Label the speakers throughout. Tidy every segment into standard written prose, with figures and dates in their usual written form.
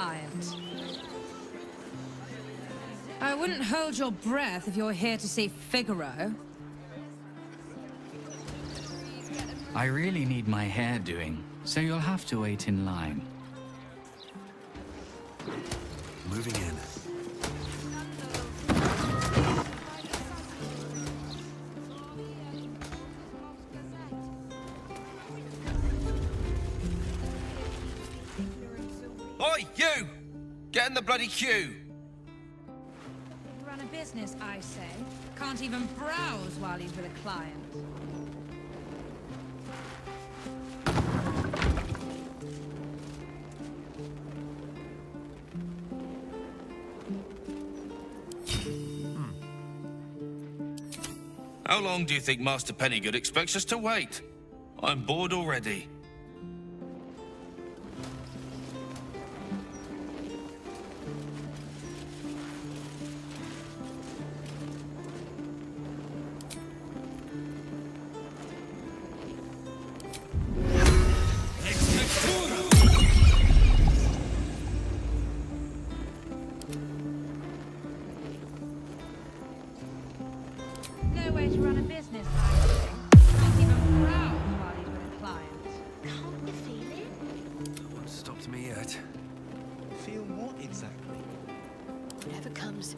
Speaker 1: client. I wouldn't hold your breath if you're here to see Figaro.
Speaker 2: I really need my hair doing, so you'll have to wait in line.
Speaker 3: Moving in.
Speaker 4: Oi, you! Get in the bloody queue!
Speaker 1: Run a business, I say. Can't even browse while he's with a client.
Speaker 4: How long do you think Master Pennygood expects us to wait? I'm bored already.
Speaker 1: No way to run a business, I say. Can't even browse while he's with a client.
Speaker 5: Can't you feel it?
Speaker 3: No one stopped me yet.
Speaker 6: Feel what exactly?
Speaker 5: Whatever comes,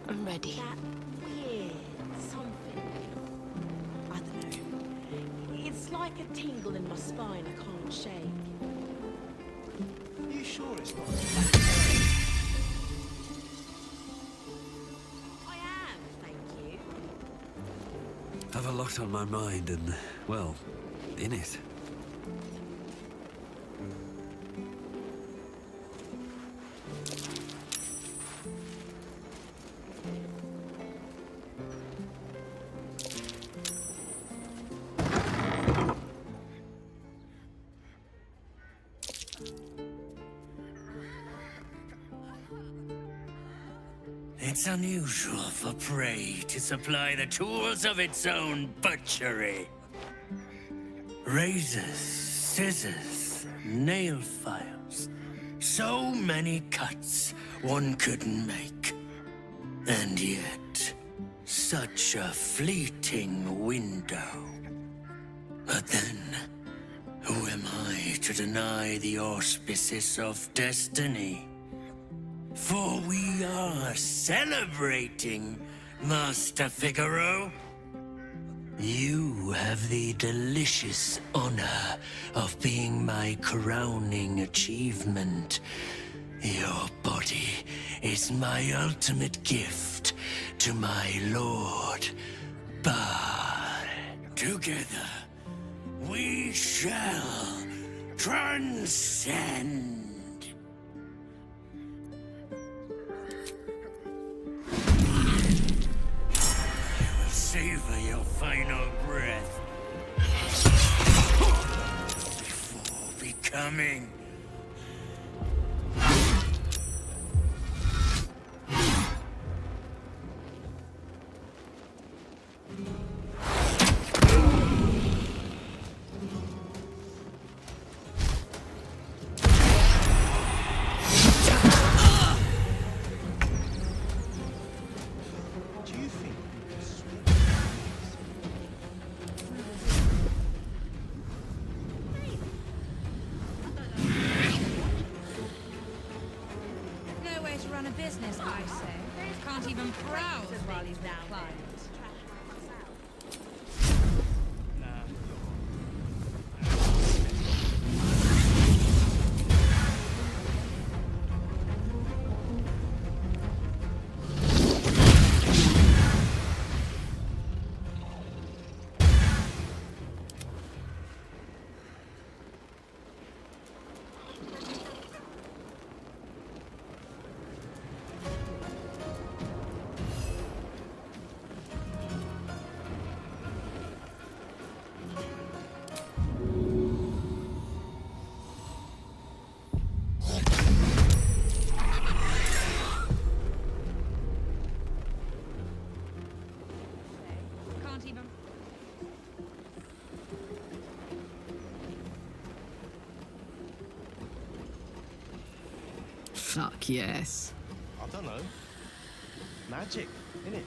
Speaker 5: I'm ready. That weird something. I don't know. It's like a tingle in my spine I can't shake.
Speaker 6: You sure it's not?
Speaker 5: I am, thank you.
Speaker 3: Have a lot on my mind and, well, in it.
Speaker 7: It's unusual for prey to supply the tools of its own butchery. Razors, scissors, nail files. So many cuts one couldn't make. And yet, such a fleeting window. But then, who am I to deny the auspices of destiny? For we are celebrating, Master Figaro. You have the delicious honor of being my crowning achievement. Your body is my ultimate gift to my lord, but together we shall transcend. Savor your final breath before becoming.
Speaker 6: Do you think you can swim?
Speaker 1: No way to run a business, I say. Can't even browse while he's with a client. Can't even...
Speaker 8: Fuck yes.
Speaker 6: I don't know. Magic, innit?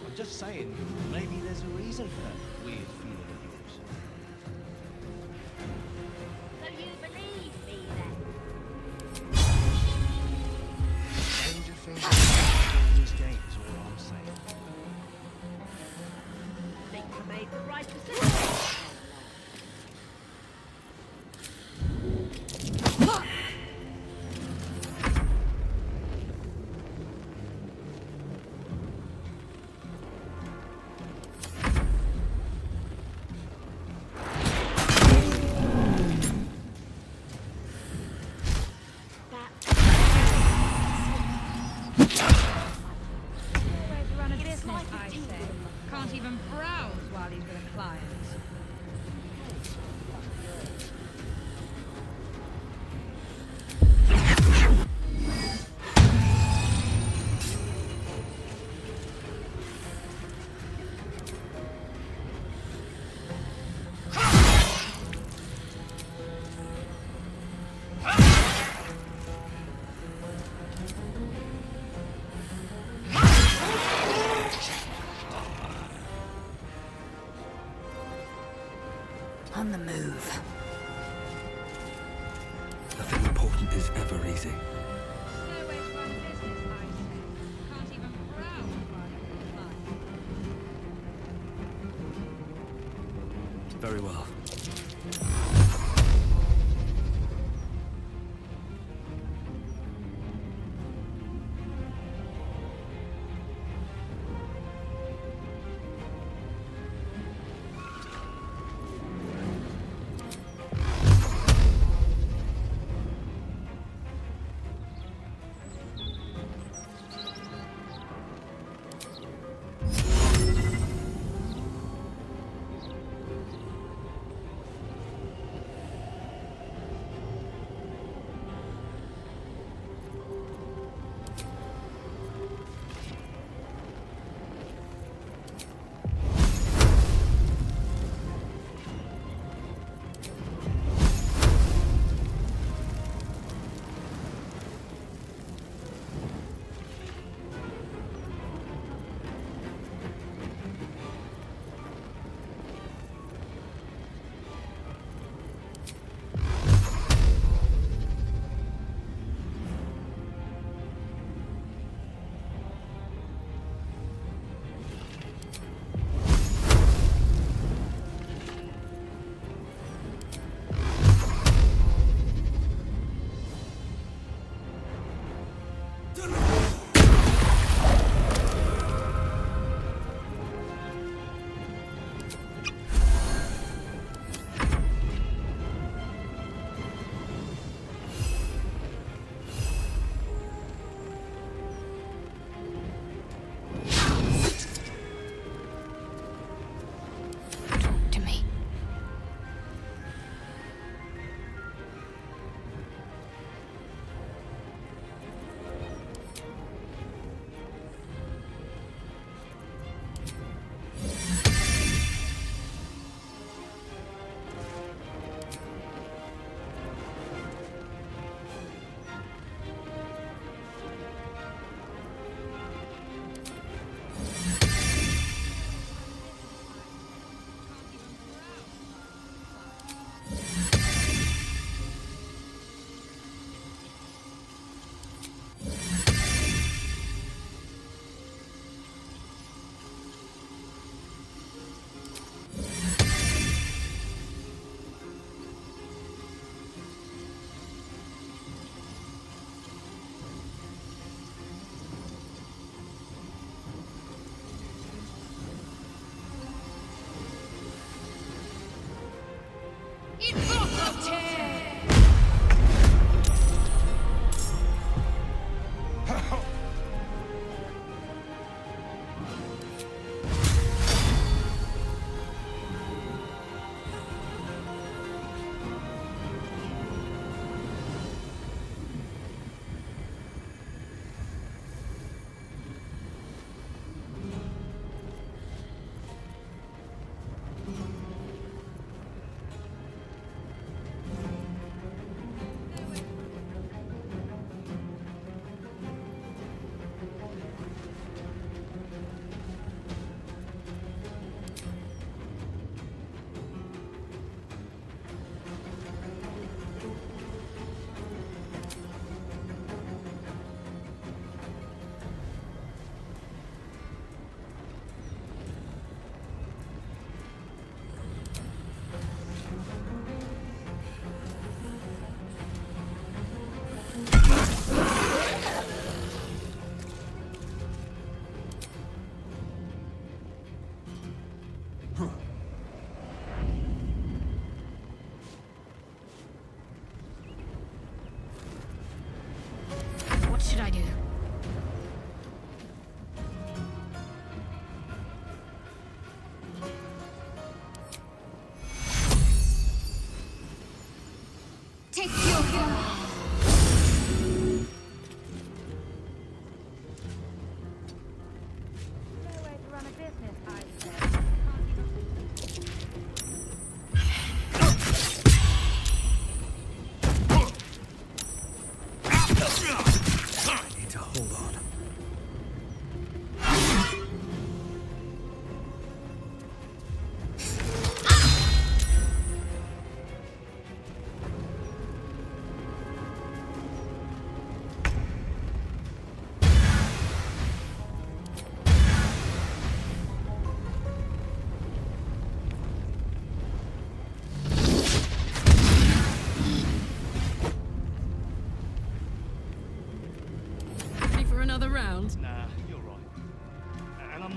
Speaker 6: I'm just saying, maybe there's a reason for that weird feeling of yours.
Speaker 5: So you believe me then?
Speaker 6: Stranger things happen in this game is all I'm saying.
Speaker 5: Think I made the right decision?
Speaker 1: Always run a business, I say. Can't even browse while he's with a client.
Speaker 8: On the move.
Speaker 3: Nothing important is ever easy.
Speaker 1: Always run a business, I say. Can't even browse while he's with a client.
Speaker 3: Very well.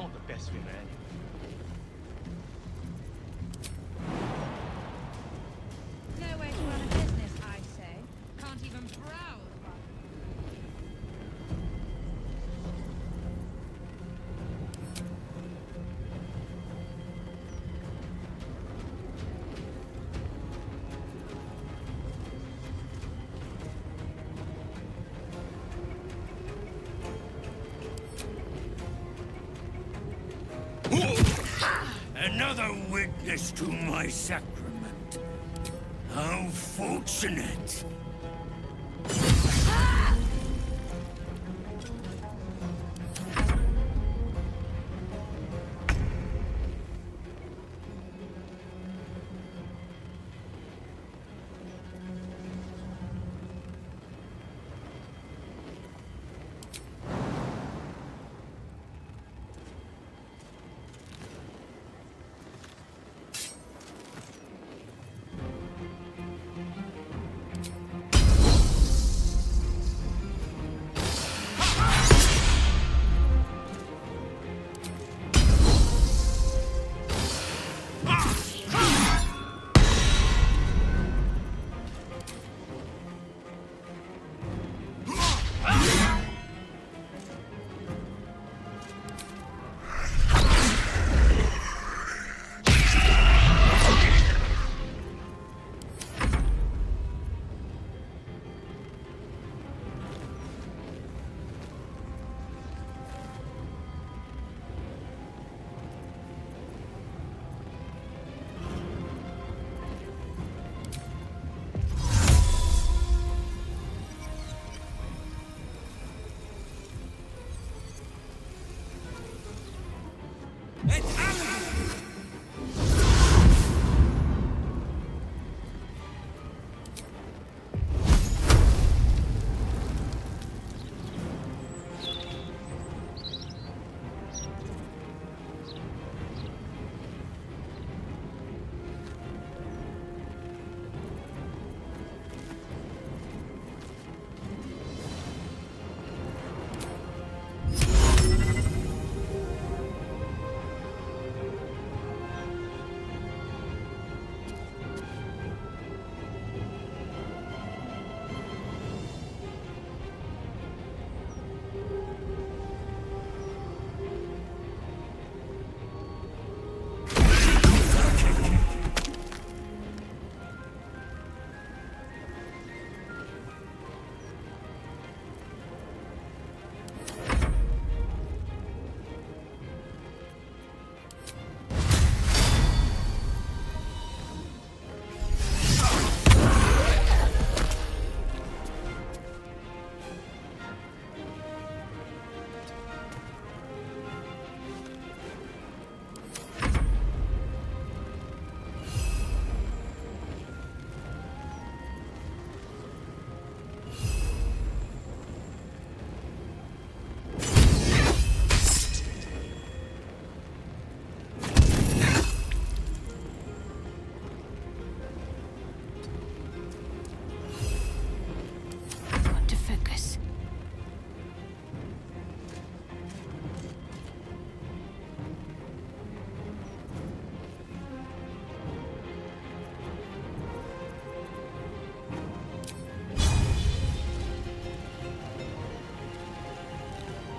Speaker 6: not the best swimmer anyway.
Speaker 1: No way to run a business, I say. Can't even browse while...
Speaker 7: Another witness to my sacrament. How fortunate.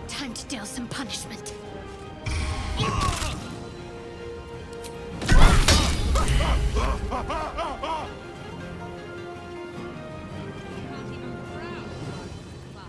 Speaker 8: Time to deal some punishment.
Speaker 1: Can't even browse while...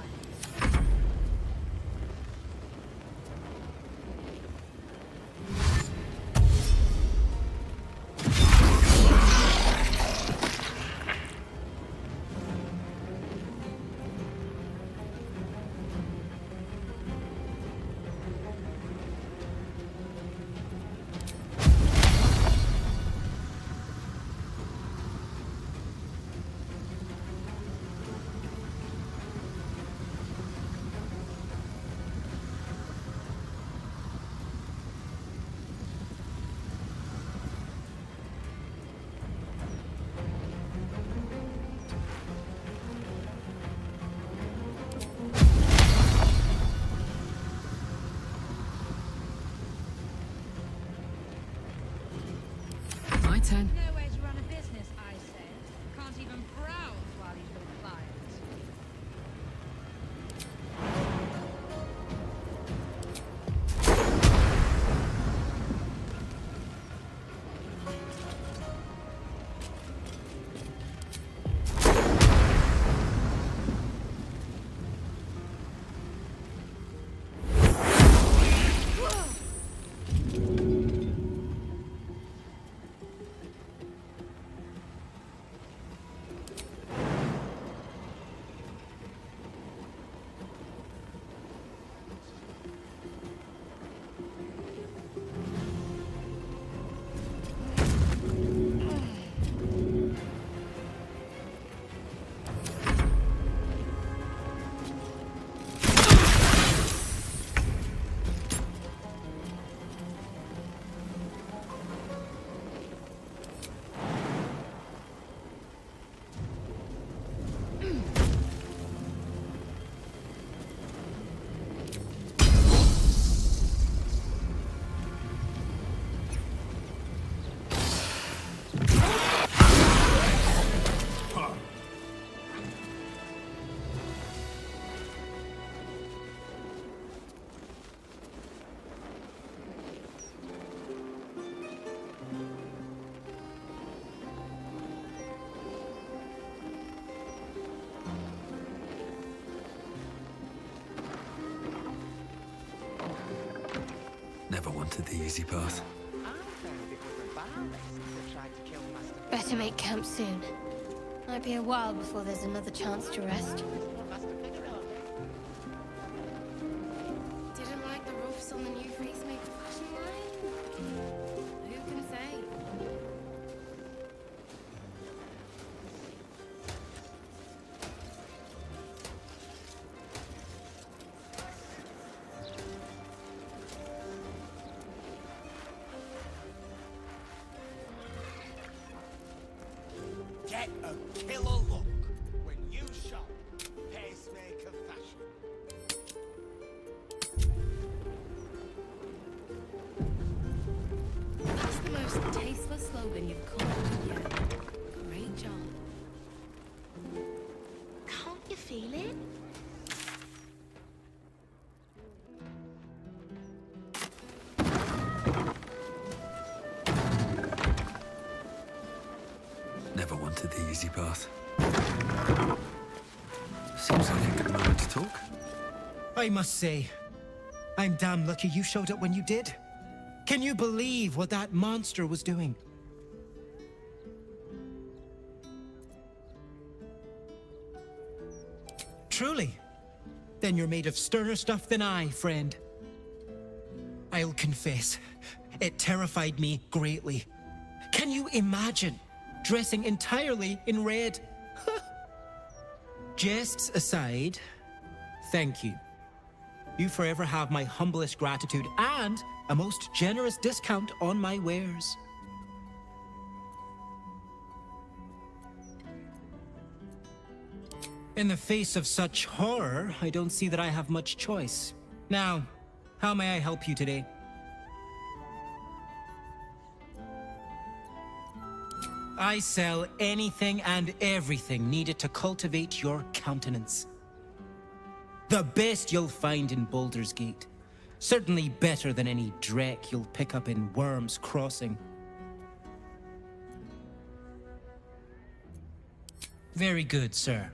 Speaker 8: turn.
Speaker 1: No way to run a business, I say. Can't even browse while he's with clients.
Speaker 3: Never wanted the easy path.
Speaker 8: Better make camp soon. Might be a while before there's another chance to rest.
Speaker 5: Didn't like the roofs on the new Facemaker fashion line? Who can say?
Speaker 9: Get a killer look when you shop Pacemaker fashion.
Speaker 5: That's the most tasteless slogan you've come up with yet. Great job. Can't you feel it?
Speaker 3: Never wanted the easy path. Seems like a good moment to talk.
Speaker 10: I must say, I'm damn lucky you showed up when you did. Can you believe what that monster was doing? Truly? Then you're made of sterner stuff than I, friend. I'll confess, it terrified me greatly. Can you imagine dressing entirely in red? Jests aside, thank you. You forever have my humblest gratitude and a most generous discount on my wares. In the face of such horror, I don't see that I have much choice. Now, how may I help you today? I sell anything and everything needed to cultivate your countenance. The best you'll find in Baldur's Gate. Certainly better than any dreck you'll pick up in Worm's Crossing. Very good, sir.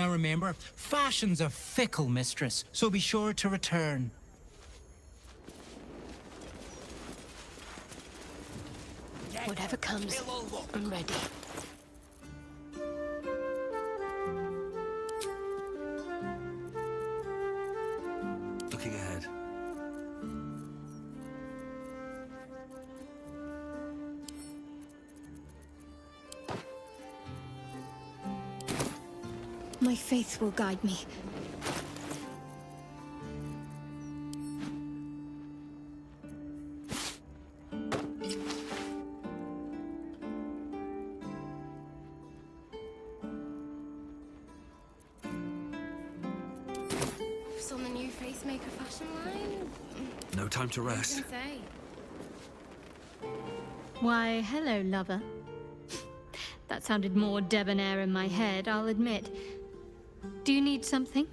Speaker 10: Now remember, fashion's a fickle mistress, so be sure to return.
Speaker 5: Whatever comes, I'm ready.
Speaker 3: Looking ahead.
Speaker 8: My faith will guide me.
Speaker 5: Who's on the new Facemaker fashion line?
Speaker 3: No time to
Speaker 5: Who
Speaker 3: rest.
Speaker 5: can say?
Speaker 11: Why, hello, lover. That sounded more debonair in my head, I'll admit. Do you need something?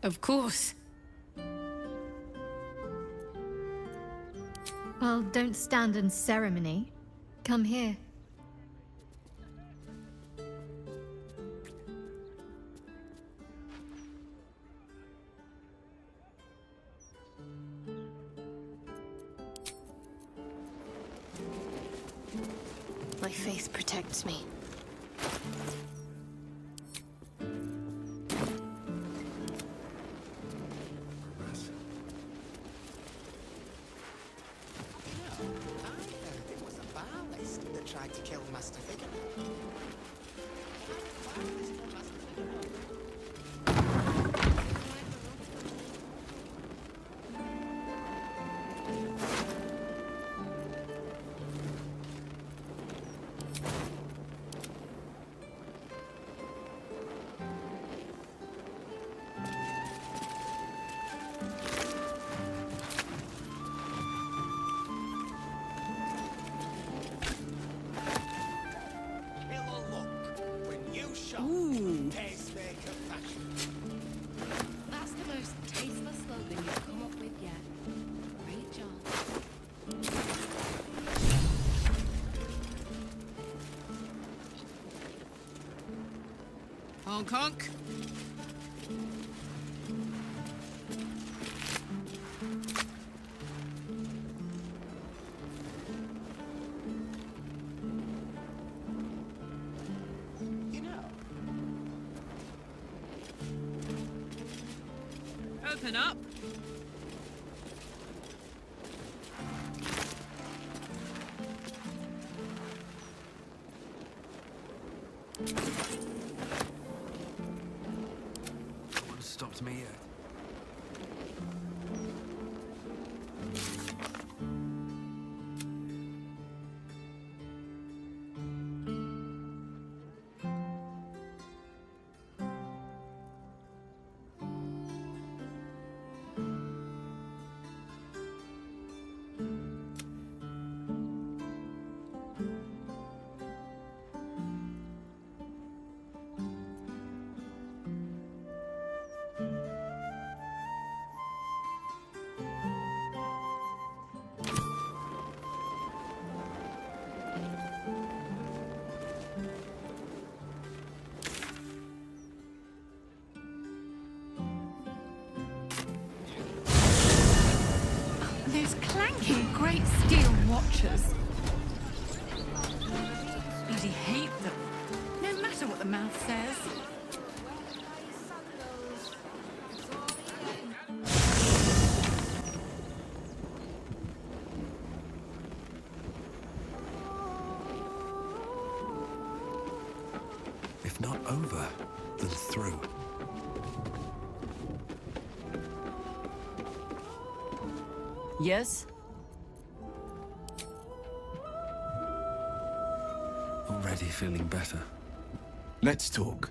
Speaker 1: Of course.
Speaker 11: Well, don't stand in ceremony. Come here.
Speaker 5: My faith protects me.
Speaker 9: It was a Balist that tried to kill Master Figure. Pacemaker fashion.
Speaker 5: That's the most tasteless slogan you've come up with yet. Great job.
Speaker 1: Honk honk.
Speaker 9: You know,
Speaker 1: Open up.
Speaker 3: No one stopped me yet.
Speaker 1: Those clanking great steel watches. Bloody hate them. No matter what the mouth says.
Speaker 3: If not over, then through.
Speaker 1: Yes?
Speaker 3: Already feeling better.
Speaker 2: Let's talk.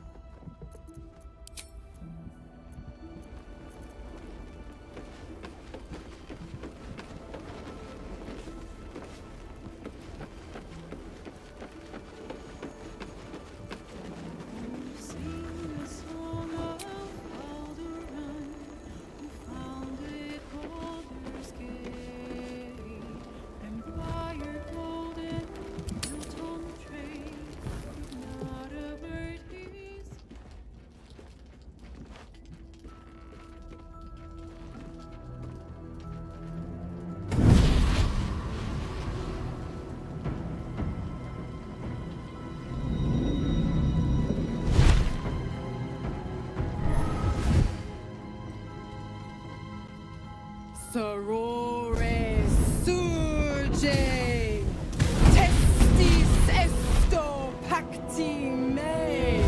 Speaker 12: Sorore surge, testis esto pacti me.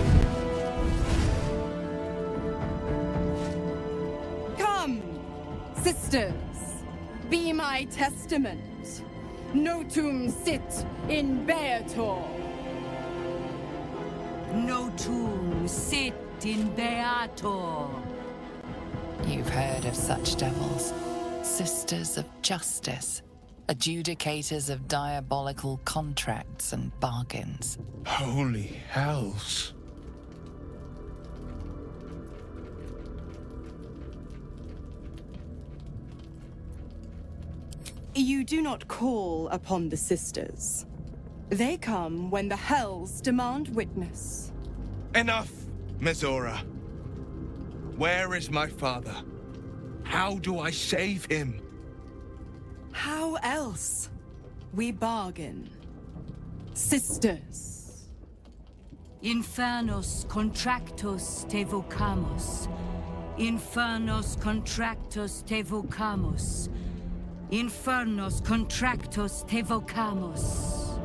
Speaker 12: Come, sisters, be my testament. Notum sit in Beator.
Speaker 13: Notum sit in Beator.
Speaker 14: You've heard of such devils. Sisters of justice. Adjudicators of diabolical contracts and bargains.
Speaker 9: Holy hells.
Speaker 12: You do not call upon the sisters. They come when the hells demand witness.
Speaker 9: Enough, Mizora. Where is my father? How do I save him?
Speaker 12: How else? We bargain. Sisters.
Speaker 13: Infernos contractos te vocamus. Infernos contractos te vocamus. Infernos contractos te vocamus.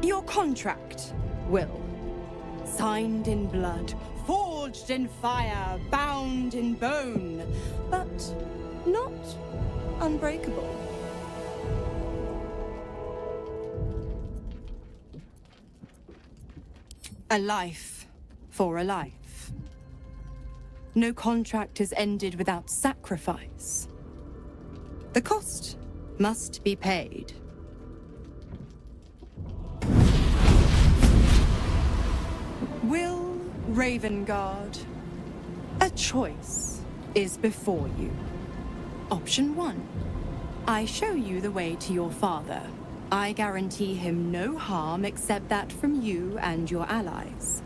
Speaker 12: Your contract, Will. Signed in blood, forged in fire, bound in bone, but not unbreakable. A life for a life. No contract is ended without sacrifice. The cost must be paid. Will Ravengard, a choice is before you. Option 1. I show you the way to your father. I guarantee him no harm except that from you and your allies.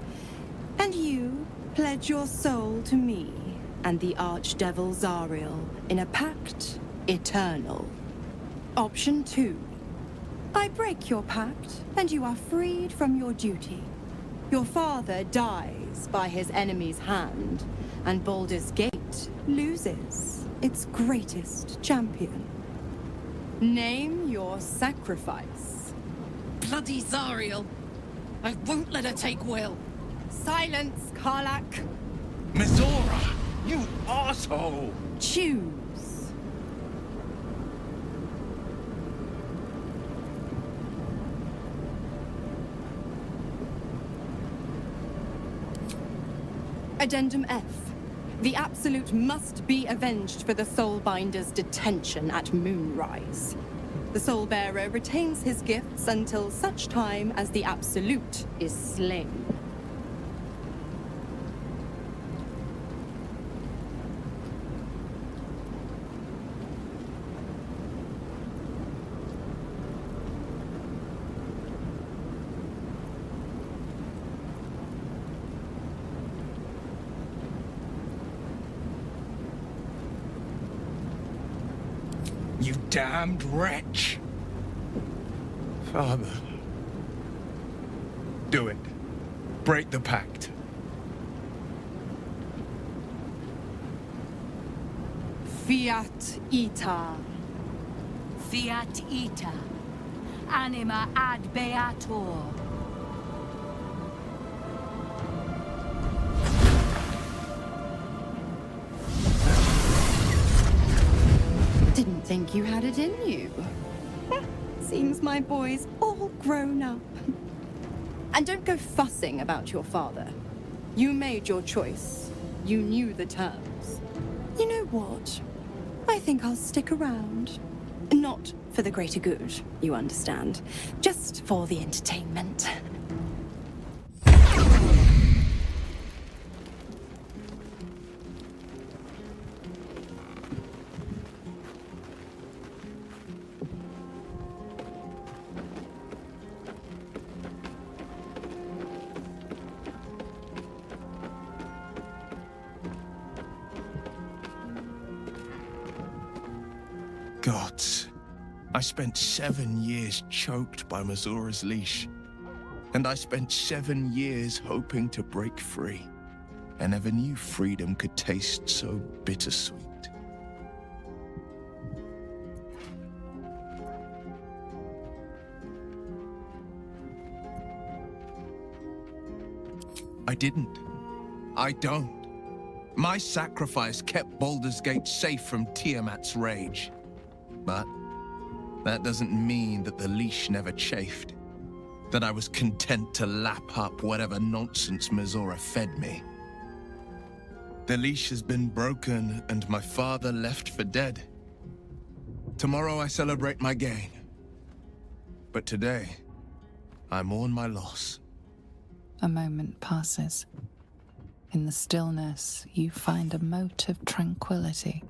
Speaker 12: And you pledge your soul to me and the Archdevil Zariel in a pact eternal. Option 2. I break your pact and you are freed from your duty. Your father dies by his enemy's hand, and Baldur's Gate loses its greatest champion. Name your sacrifice.
Speaker 13: Bloody Zariel! I won't let her take Will.
Speaker 12: Silence, Karlak.
Speaker 9: Mizora, you asshole!
Speaker 12: Choose. Addendum F. The Absolute must be avenged for the Soulbinder's detention at Moonrise. The Soulbearer retains his gifts until such time as the Absolute is slain.
Speaker 9: You damned wretch! Father. Do it. Break the pact.
Speaker 12: Fiat Ita.
Speaker 13: Fiat ita. Anima ad beator.
Speaker 12: Didn't think you had it in you. Seems my boy's all grown up. And don't go fussing about your father. You made your choice. You knew the terms. You know what? I think I'll stick around. Not for the greater good, you understand. Just for the entertainment.
Speaker 9: Gods. I spent 7 years choked by Mazora's leash. And I spent 7 years hoping to break free. I never knew freedom could taste so bittersweet. I didn't. I don't. My sacrifice kept Baldur's Gate safe from Tiamat's rage. But that doesn't mean that the leash never chafed. That I was content to lap up whatever nonsense Mizora fed me. The leash has been broken and my father left for dead. Tomorrow I celebrate my gain. But today, I mourn my loss.
Speaker 14: A moment passes. In the stillness, you find a mote of tranquility.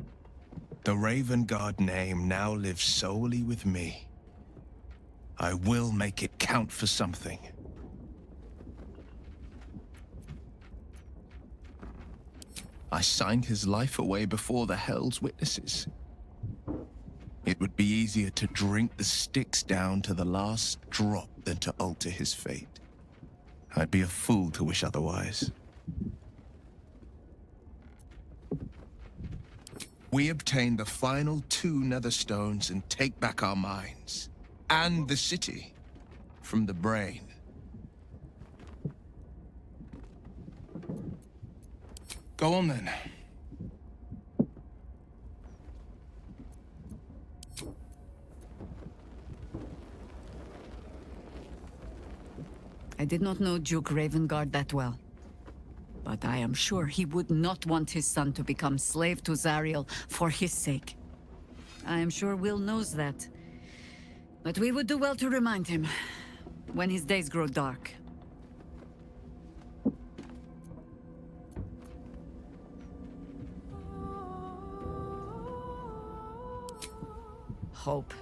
Speaker 9: The Raven Guard name now lives solely with me. I will make it count for something. I signed his life away before the Hell's Witnesses. It would be easier to drink the Styx down to the last drop than to alter his fate. I'd be a fool to wish otherwise. We obtain the final 2 Netherstones and take back our minds. And the city. From the brain. Go on then.
Speaker 13: I did not know Duke Ravengard that well. But I am sure he would not want his son to become slave to Zariel for his sake. I am sure Will knows that. But we would do well to remind him, when his days grow dark. Hope.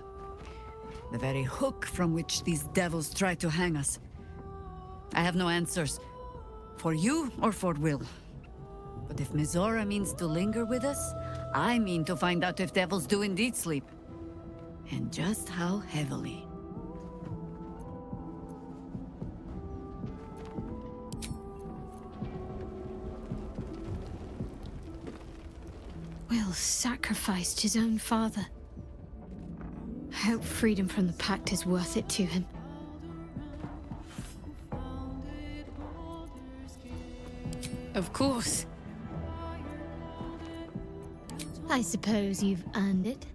Speaker 13: The very hook from which these devils try to hang us. I have no answers. For you or for Will. But if Mizora means to linger with us, I mean to find out if devils do indeed sleep. And just how heavily.
Speaker 11: Will sacrificed his own father. I hope freedom from the Pact is worth it to him.
Speaker 13: Of course.
Speaker 11: I suppose you've earned it.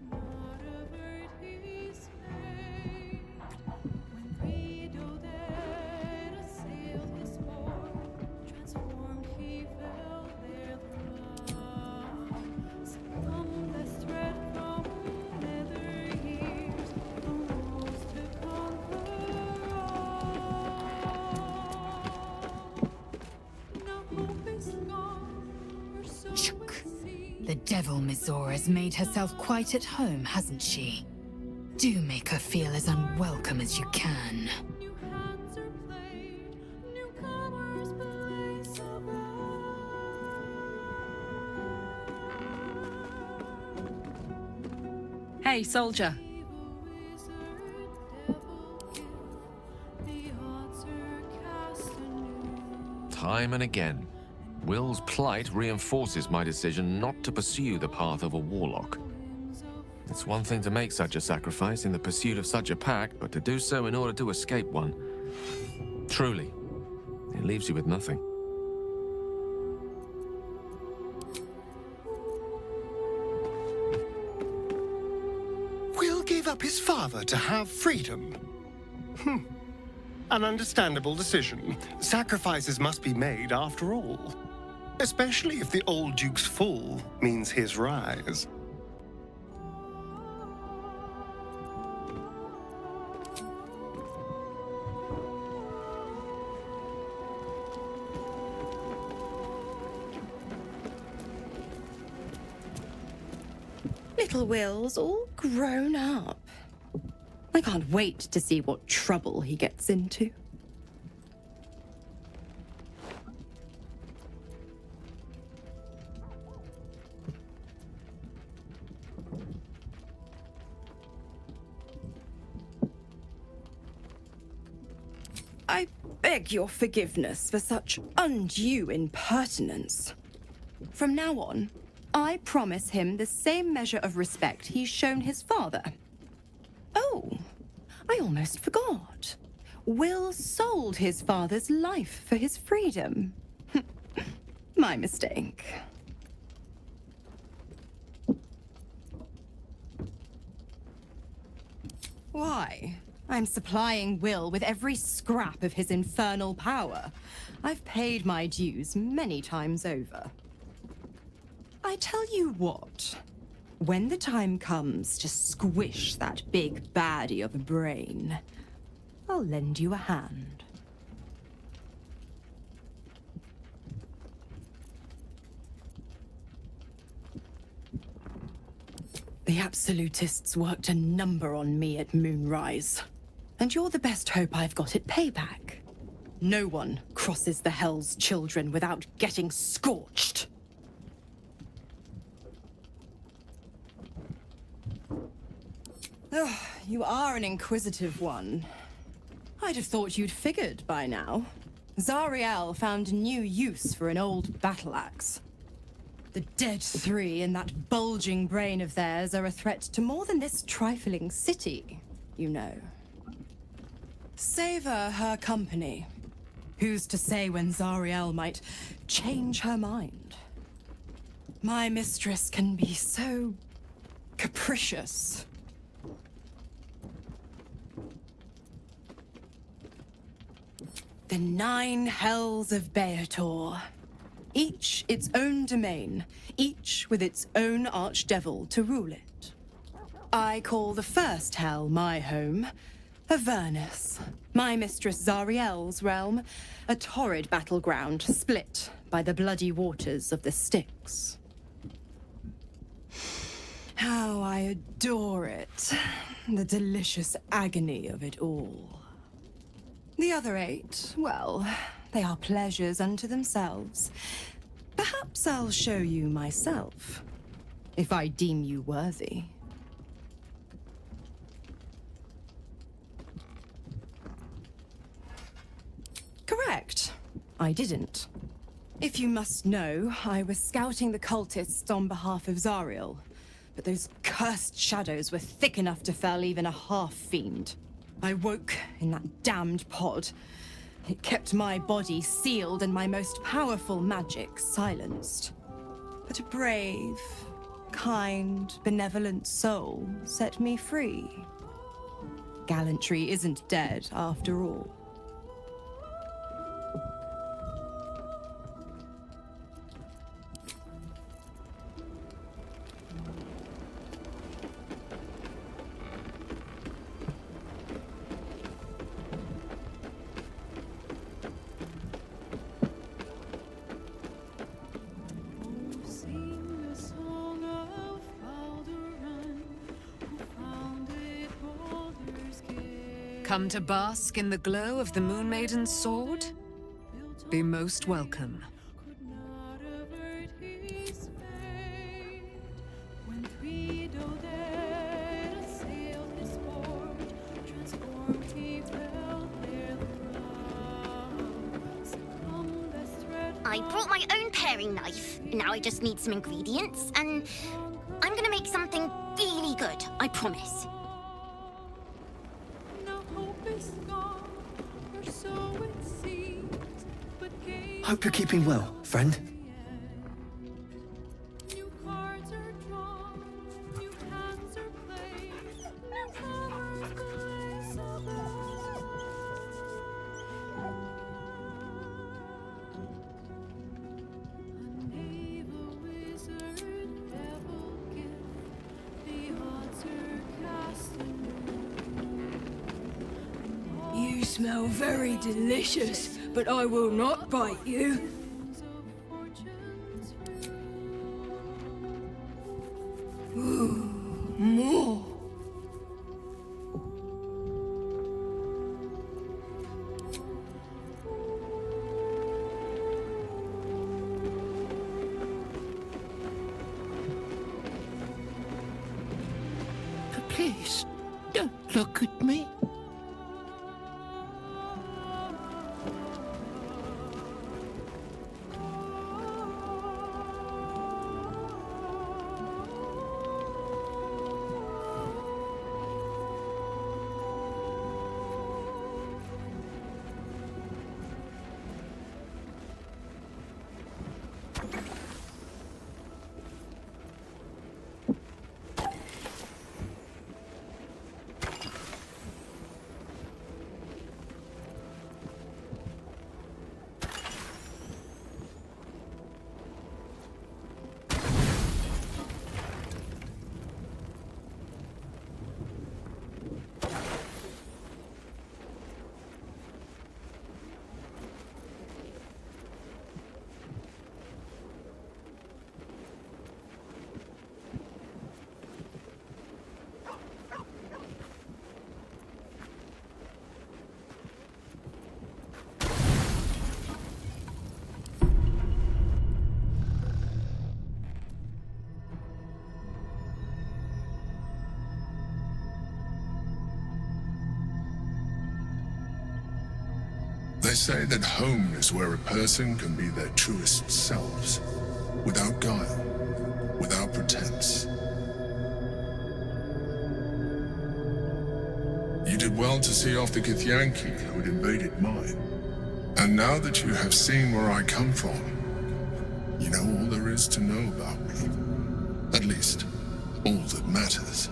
Speaker 13: The devil Mizora has made herself quite at home, hasn't she? Do make her feel as unwelcome as you can.
Speaker 15: Hey, soldier.
Speaker 16: Time and again, Will's plight reinforces my decision not to pursue the path of a warlock. It's one thing to make such a sacrifice in the pursuit of such a pact, but to do so in order to escape one. Truly, it leaves you with nothing.
Speaker 17: Will gave up his father to have freedom. An understandable decision. Sacrifices must be made after all. Especially if the old Duke's fall means his rise.
Speaker 12: Little Will's all grown up. I can't wait to see what trouble he gets into. I beg your forgiveness for such undue impertinence. From now on, I promise him the same measure of respect he's shown his father. Oh, I almost forgot. Will sold his father's life for his freedom. My mistake. Why? I'm supplying Will with every scrap of his infernal power. I've paid my dues many times over. I tell you what, when the time comes to squish that big baddie of a brain, I'll lend you a hand. The Absolutists worked a number on me at Moonrise. And you're the best hope I've got at payback. No one crosses the Hell's Children without getting scorched. Oh, you are an inquisitive one. I'd have thought you'd figured by now. Zariel found new use for an old battle axe. The dead three in that bulging brain of theirs are a threat to more than this trifling city, you know. Savor her company. Who's to say when Zariel might change her mind? My mistress can be so capricious. The 9 hells of Beator. Each its own domain, each with its own archdevil to rule it. I call the first hell my home, Avernus, my mistress Zariel's realm, a torrid battleground split by the bloody waters of the Styx. How I adore it, the delicious agony of it all. The other 8, well, they are pleasures unto themselves. Perhaps I'll show you myself, if I deem you worthy. Correct. I didn't. If you must know, I was scouting the cultists on behalf of Zariel, but those cursed shadows were thick enough to fell even a half-fiend. I woke in that damned pod. It kept my body sealed and my most powerful magic silenced. But a brave, kind, benevolent soul set me free. Gallantry isn't dead after all.
Speaker 18: Come to bask in the glow of the Moon Maiden's sword? Be most welcome.
Speaker 19: I brought my own paring knife. Now I just need some ingredients, and I'm gonna make something really good, I promise.
Speaker 20: Hope you're keeping well, friend.
Speaker 21: You smell very delicious, but I will not bite you. Ooh, more.
Speaker 22: Please, don't look at me.
Speaker 4: They say that home is where a person can be their truest selves, without guile, without pretense. You did well to see off the Githyanki who had invaded mine. And now that you have seen where I come from, you know all there is to know about me. At least, all that matters.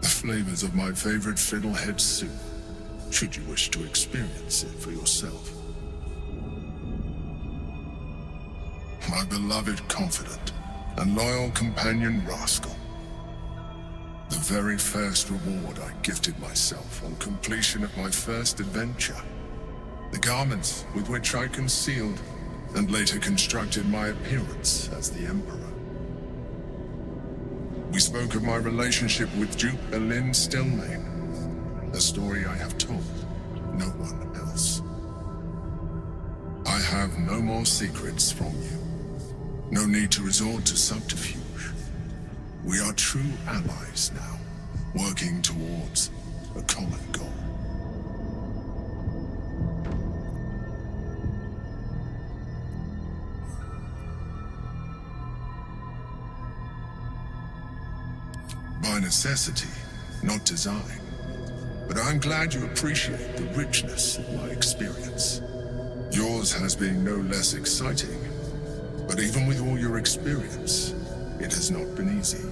Speaker 4: The flavors of my favorite fiddlehead soup, should you wish to experience it for yourself. My beloved confidant and loyal companion Rascal. The very first reward I gifted myself on completion of my first adventure. The garments with which I concealed and later constructed my appearance as the Emperor. We spoke of my relationship with Duke Elin Stillmane, a story I have told no one else. I have no more secrets from you. No need to resort to subterfuge. We are true allies now, working towards a common goal. By necessity, not design. But I'm glad you appreciate the richness of my experience. Yours has been no less exciting, but even with all your experience, it has not been easy.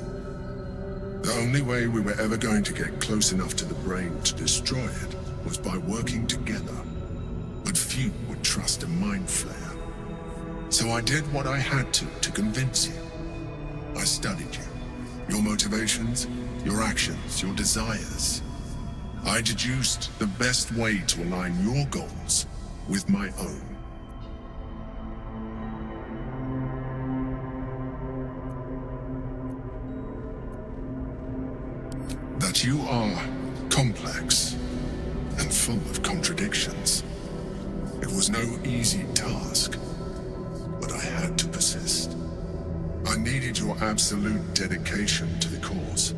Speaker 4: The only way we were ever going to get close enough to the brain to destroy it was by working together. But few would trust a mind flare. So I did what I had to convince you. I studied you. Your motivations, your actions, your desires. I deduced the best way to align your goals with my own. That you are complex and full of contradictions. It was no easy task, but I had to persist. I needed your absolute dedication to the cause.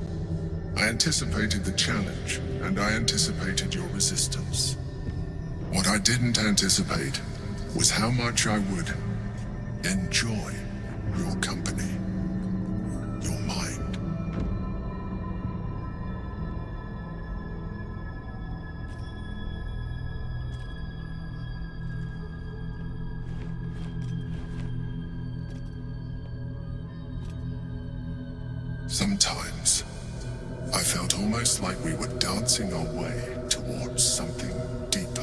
Speaker 4: I anticipated the challenge, and I anticipated your resistance. What I didn't anticipate was how much I would enjoy your company, your mind. Sometimes, I felt almost like we were dancing our way towards something deeper.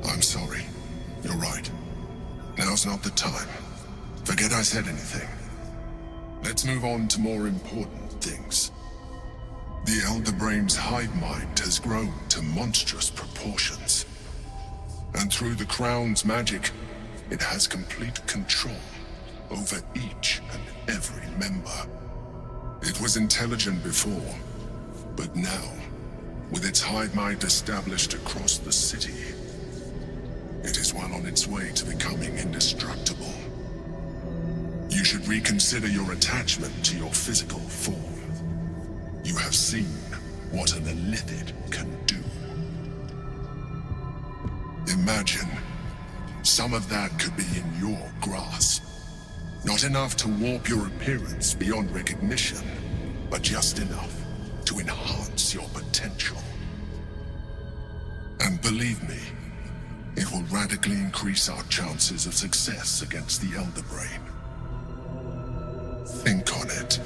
Speaker 4: I'm sorry. You're right. Now's not the time. Forget I said anything. Let's move on to more important things. The Elder Brain's hive mind has grown to monstrous proportions. And through the Crown's magic, it has complete control over each and every member. It was intelligent before, but now, with its hive mind established across the city, it is well on its way to becoming indestructible. You should reconsider your attachment to your physical form. You have seen what an Illithid can do. Imagine some of that could be in your grasp. Not enough to warp your appearance beyond recognition, but just enough to enhance your potential. And believe me, it will radically increase our chances of success against the Elder Brain. Think on it.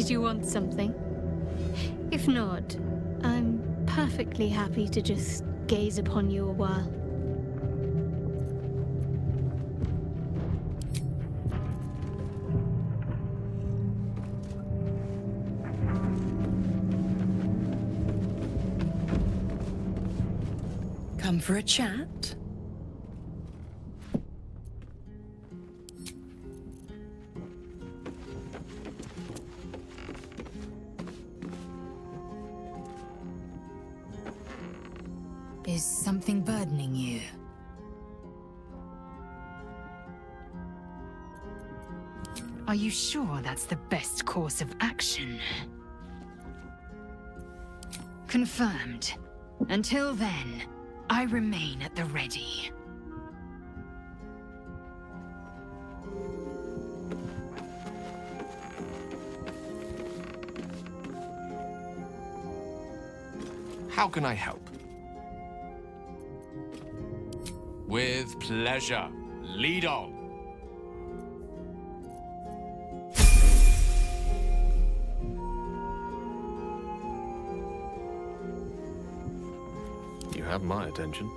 Speaker 11: Did you want something? If not, I'm perfectly happy to just gaze upon you a while.
Speaker 12: Come for a chat?
Speaker 13: Is something burdening you? Are you sure that's the best course of action? Confirmed. Until then, I remain at the ready.
Speaker 16: How can I help? With pleasure. Lead on. You have my attention.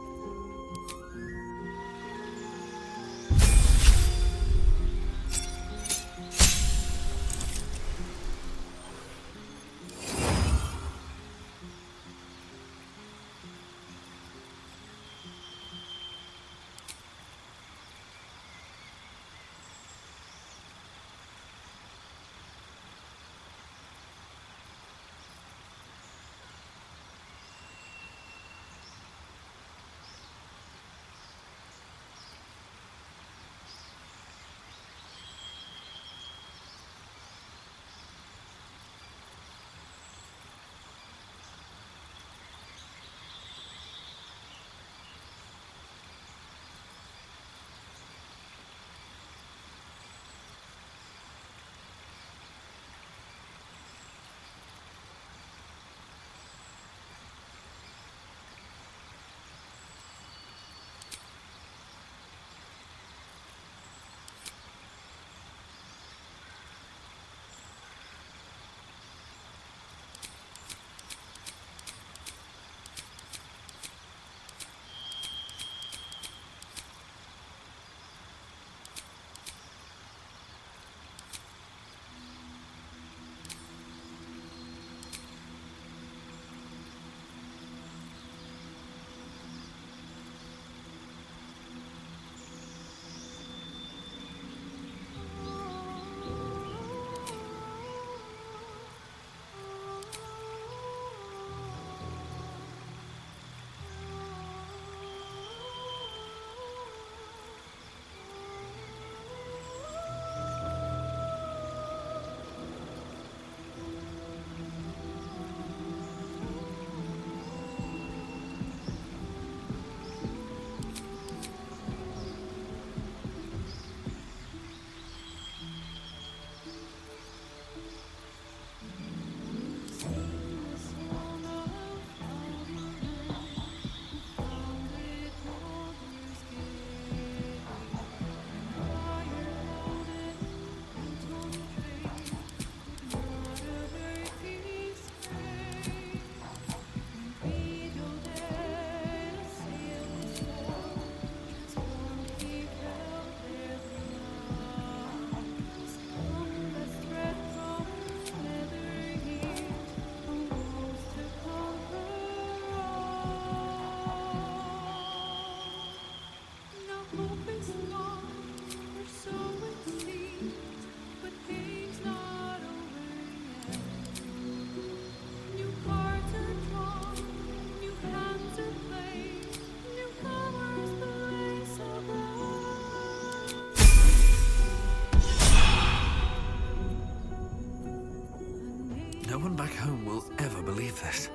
Speaker 3: No one back home will ever believe this.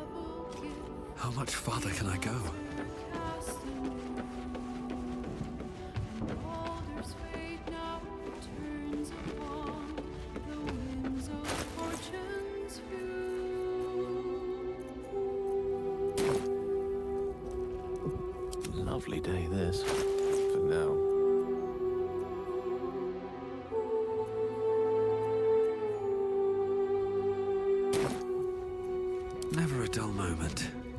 Speaker 3: How much farther can I go?
Speaker 16: Lovely day, this. For now.
Speaker 3: moment.